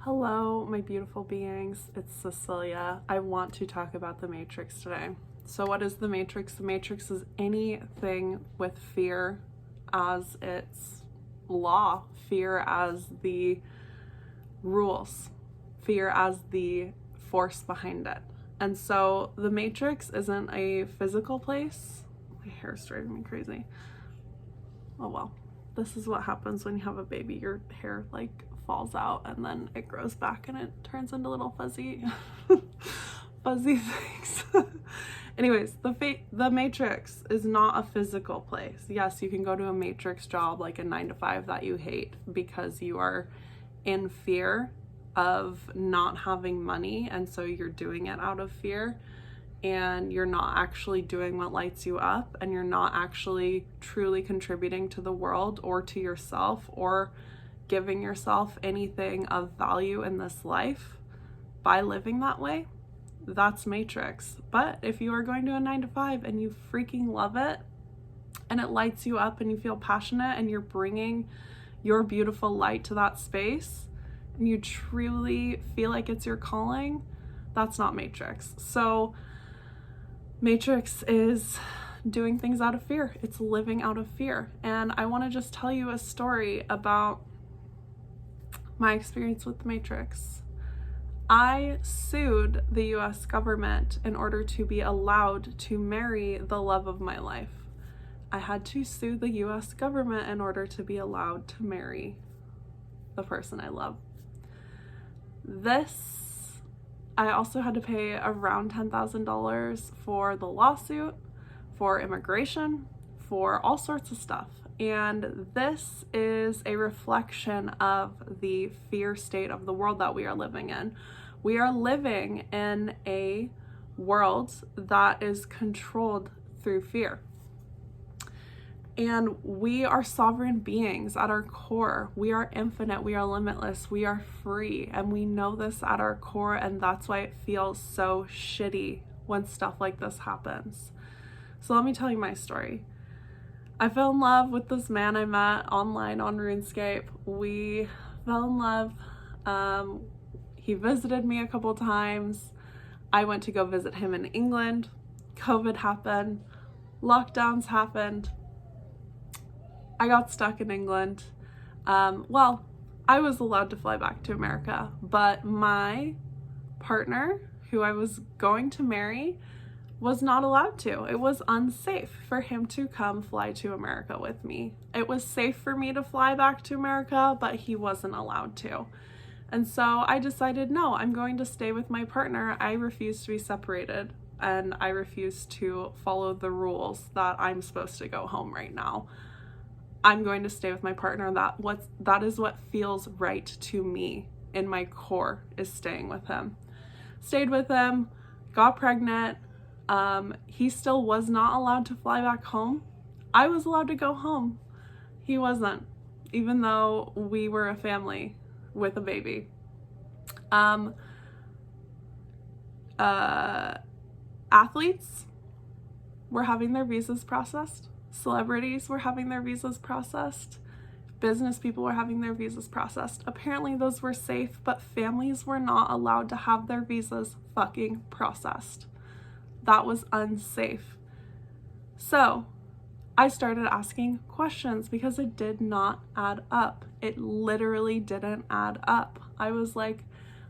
Hello, my beautiful beings. It's Cecilia. I want to talk about the Matrix today. So what is the Matrix? The Matrix is anything with fear as its law, fear as the rules, fear as the force behind it. And so the Matrix isn't a physical place. My hair's driving me crazy. Oh well. This is what happens when you have a baby. Your hair falls out and then it grows back and it turns into little fuzzy fuzzy things. Anyways, the Matrix is not a physical place. Yes, you can go to a Matrix job like a 9-to-5 that you hate because you are in fear of not having money, and so you're doing it out of fear, and you're not actually doing what lights you up, and you're not actually truly contributing to the world or to yourself or giving yourself anything of value in this life by living that way. That's Matrix. But if you are going to a 9-to-5 and you freaking love it and it lights you up and you feel passionate and you're bringing your beautiful light to that space and you truly feel like it's your calling, that's not Matrix. So Matrix is doing things out of fear. It's living out of fear. And I want to just tell you a story about my experience with the Matrix. I sued the US government in order to be allowed to marry the love of my life. I had to sue the US government in order to be allowed to marry the person I love. I also had to pay around $10,000 for the lawsuit, for immigration, for all sorts of stuff. And this is a reflection of the fear state of the world that we are living in. We are living in a world that is controlled through fear. And we are sovereign beings at our core. We are infinite, we are limitless, we are free, and we know this at our core, and that's why it feels so shitty when stuff like this happens. So let me tell you my story. I fell in love with this man I met online on RuneScape. We fell in love. He visited me a couple times. I went to go visit him in England. COVID happened. Lockdowns happened. I got stuck in England. Well, I was allowed to fly back to America, but my partner, who I was going to marry, was not allowed to. It was unsafe for him to come fly to America with me. It was safe for me to fly back to America, but he wasn't allowed to. And so I decided, no, I'm going to stay with my partner. I refuse to be separated, and I refuse to follow the rules that I'm supposed to go home right now. I'm going to stay with my partner. That is what feels right to me in my core, is staying with him. Stayed with him, got pregnant. He still was not allowed to fly back home. I was allowed to go home. He wasn't, even though we were a family with a baby. Athletes were having their visas processed. Celebrities were having their visas processed. Business people were having their visas processed. Apparently those were safe, but families were not allowed to have their visas fucking processed. That was unsafe. So I started asking questions because it did not add up. It literally didn't add up. I was like,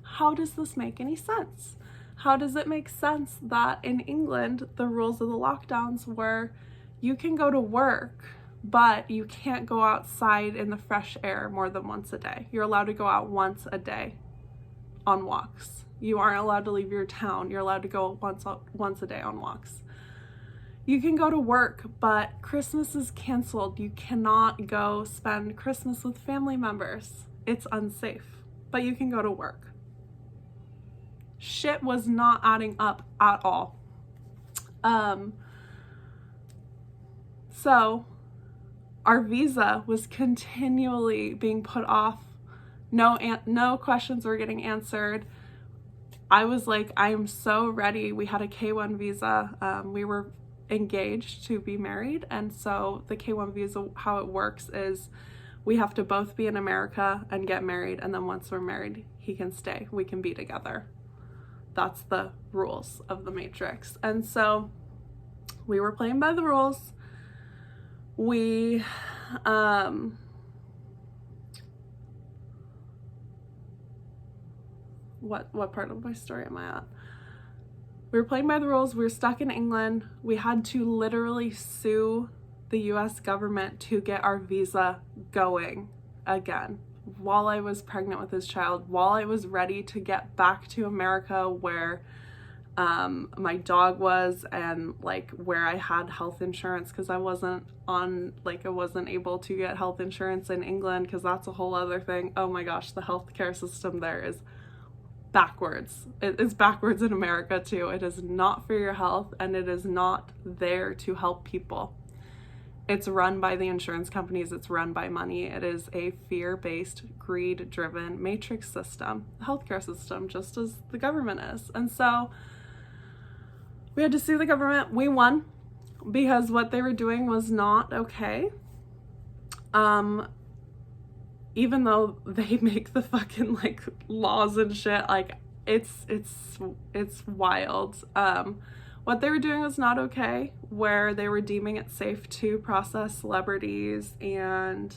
how does this make any sense? How does it make sense that in England, the rules of the lockdowns were you can go to work, but you can't go outside in the fresh air more than once a day. You're allowed to go out once a day on walks. You aren't allowed to leave your town. You're allowed to go once a day on walks. You can go to work, but Christmas is canceled. You cannot go spend Christmas with family members. It's unsafe, but you can go to work. Shit was not adding up at all. So our visa was continually being put off. No questions were getting answered. I was like, I am so ready. We had a K1 visa. We were engaged to be married. And so the K1 visa, how it works is We have to both be in America and get married, and then once we're married, he can stay. We can be together. That's the rules of the Matrix. And so we were playing by the rules. We, what part of my story am I at? We were playing by the rules. We were stuck in England. We had to literally sue the US government to get our visa going again while I was pregnant with his child, while I was ready to get back to America where my dog was, and like where I had health insurance, because I wasn't able to get health insurance in England, because that's a whole other thing. Oh my gosh, the healthcare system there is backwards. It is backwards in America too. It is not for your health, and it is not there to help people. It's run by the insurance companies. It's run by money. It is a fear-based, greed-driven matrix system, healthcare system, just as the government is. And so we had to sue the government. We won because what they were doing was not okay. Even though they make the fucking like laws and shit, like it's wild. What they were doing was not okay, where they were deeming it safe to process celebrities and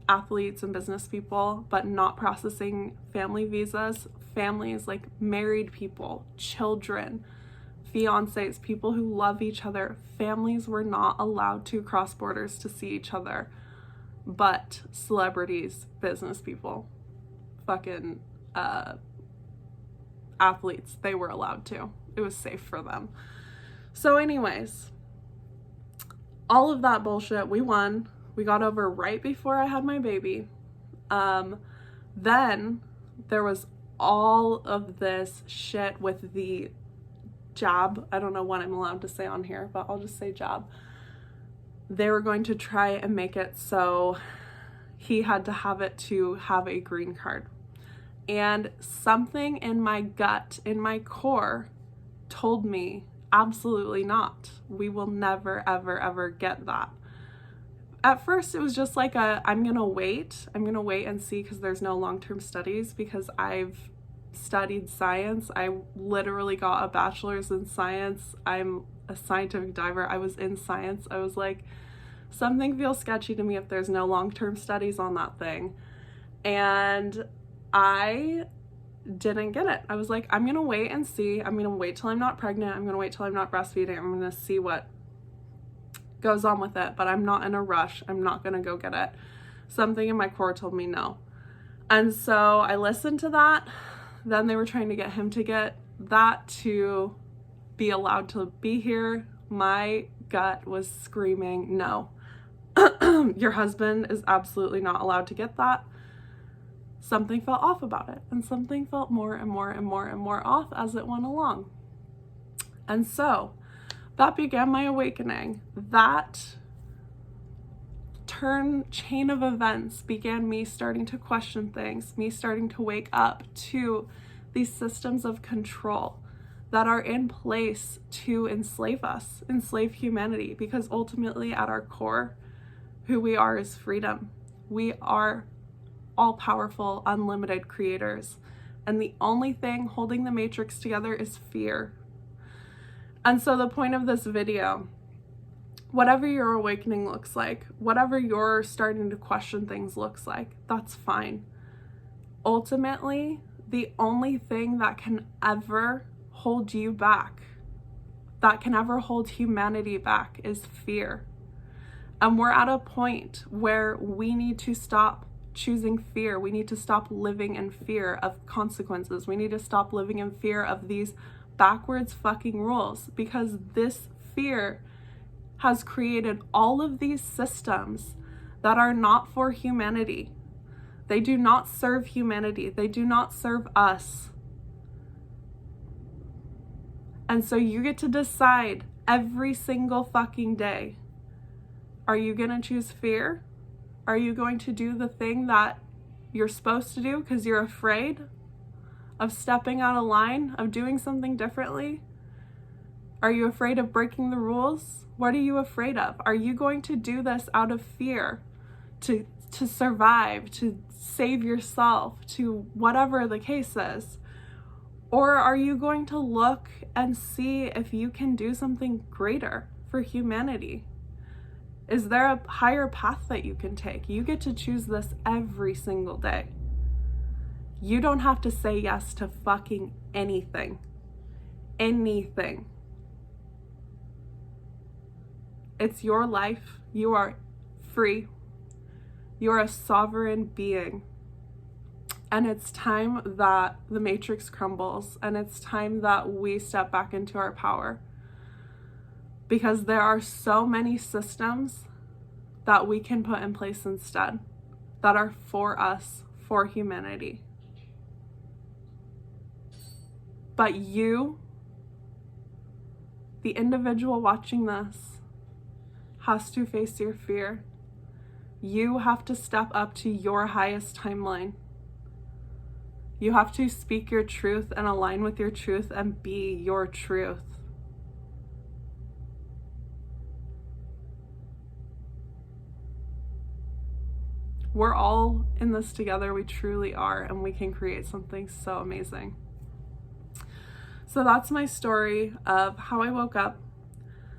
athletes and business people, but not processing family visas. Families, like married people, children, fiancés, people who love each other. Families were not allowed to cross borders to see each other, but celebrities, business people, fucking athletes, they were allowed to. It was safe for them. So anyways, all of that bullshit, we won. We got over right before I had my baby. Then there was all of this shit with the jab. I don't know what I'm allowed to say on here, but I'll just say jab. They were going to try and make it so he had to have it to have a green card. And something in my gut, in my core, told me, absolutely not. We will never, ever, ever get that. At first, it was just like I'm gonna wait and see, because there's no long-term studies, because I've studied science. I literally got a bachelor's in science. I'm a scientific diver. I was in science. I was like, something feels sketchy to me if there's no long-term studies on that thing. And I didn't get it. I was like, I'm gonna wait and see. I'm gonna wait till I'm not pregnant. I'm gonna wait till I'm not breastfeeding. I'm gonna see what goes on with it, but I'm not in a rush. I'm not gonna go get it. Something in my core told me no. And so I listened to that. Then they were trying to get him to get that to be allowed to be here. My gut was screaming, no. Your husband is absolutely not allowed to get that. Something felt off about it, and something felt more and more and more and more off as it went along. And so that began my awakening. That chain of events began me starting to question things, me starting to wake up to these systems of control that are in place to enslave us, enslave humanity, because ultimately at our core, who we are is freedom. We are all-powerful, unlimited creators, and the only thing holding the matrix together is fear. And so the point of this video, whatever your awakening looks like, whatever your starting to question things looks like, that's fine. Ultimately, the only thing that can ever hold you back, that can ever hold humanity back, is fear. And we're at a point where we need to stop choosing fear. We need to stop living in fear of consequences. We need to stop living in fear of these backwards fucking rules, because this fear has created all of these systems that are not for humanity. They do not serve humanity. They do not serve us. And so you get to decide every single fucking day. Are you gonna choose fear? Are you going to do the thing that you're supposed to do because you're afraid of stepping out of line, of doing something differently? Are you afraid of breaking the rules? What are you afraid of? Are you going to do this out of fear to survive, to save yourself, to whatever the case is? Or are you going to look and see if you can do something greater for humanity? Is there a higher path that you can take? You get to choose this every single day. You don't have to say yes to fucking anything. Anything. It's your life. You are free. You are a sovereign being. And it's time that the matrix crumbles, and it's time that we step back into our power. Because there are so many systems that we can put in place instead that are for us, for humanity. But you, the individual watching this, has to face your fear. You have to step up to your highest timeline. You have to speak your truth and align with your truth and be your truth. We're all in this together. We truly are, and we can create something so amazing. So that's my story of how I woke up.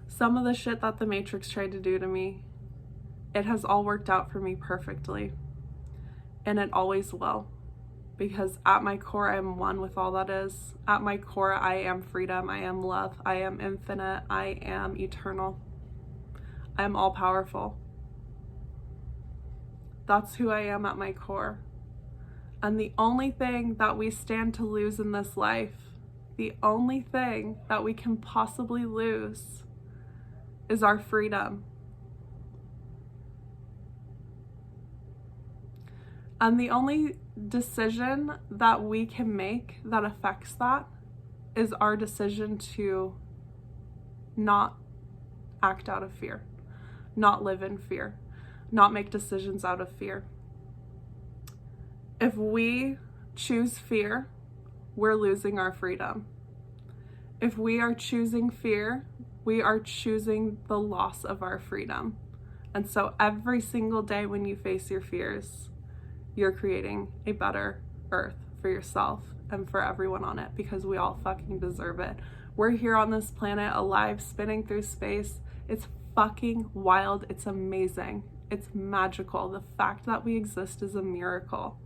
Some of the shit that the Matrix tried to do to me, it has all worked out for me perfectly. And it always will. Because at my core, I am one with all that is. At my core, I am freedom. I am love. I am infinite. I am eternal. I am all powerful. That's who I am at my core. And the only thing that we stand to lose in this life, the only thing that we can possibly lose, is our freedom. And the only decision that we can make that affects that is our decision to not act out of fear, not live in fear, not make decisions out of fear. If we choose fear, we're losing our freedom. If we are choosing fear, we are choosing the loss of our freedom. And so every single day when you face your fears, you're creating a better earth for yourself and for everyone on it, because we all fucking deserve it. We're here on this planet, alive, spinning through space. It's fucking wild. It's amazing. It's magical. The fact that we exist is a miracle.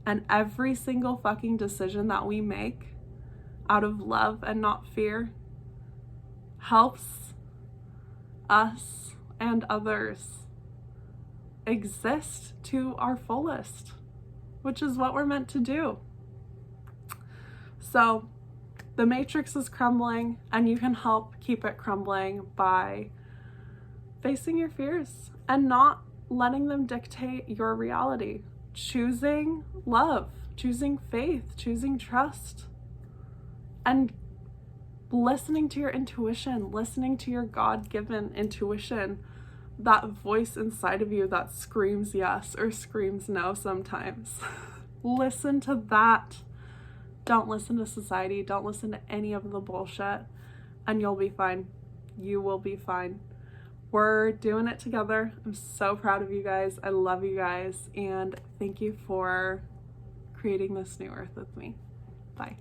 And every single fucking decision that we make out of love and not fear helps us and others exist to our fullest, which is what we're meant to do. So the matrix is crumbling, and you can help keep it crumbling by facing your fears and not letting them dictate your reality. Choosing love, choosing faith, choosing trust, and listening to your intuition, listening to your God-given intuition, that voice inside of you that screams yes or screams no sometimes. Listen to that. Don't listen to society. Don't listen to any of the bullshit, and you'll be fine. You will be fine. We're doing it together. I'm so proud of you guys. I love you guys, and thank you for creating this new earth with me. Bye.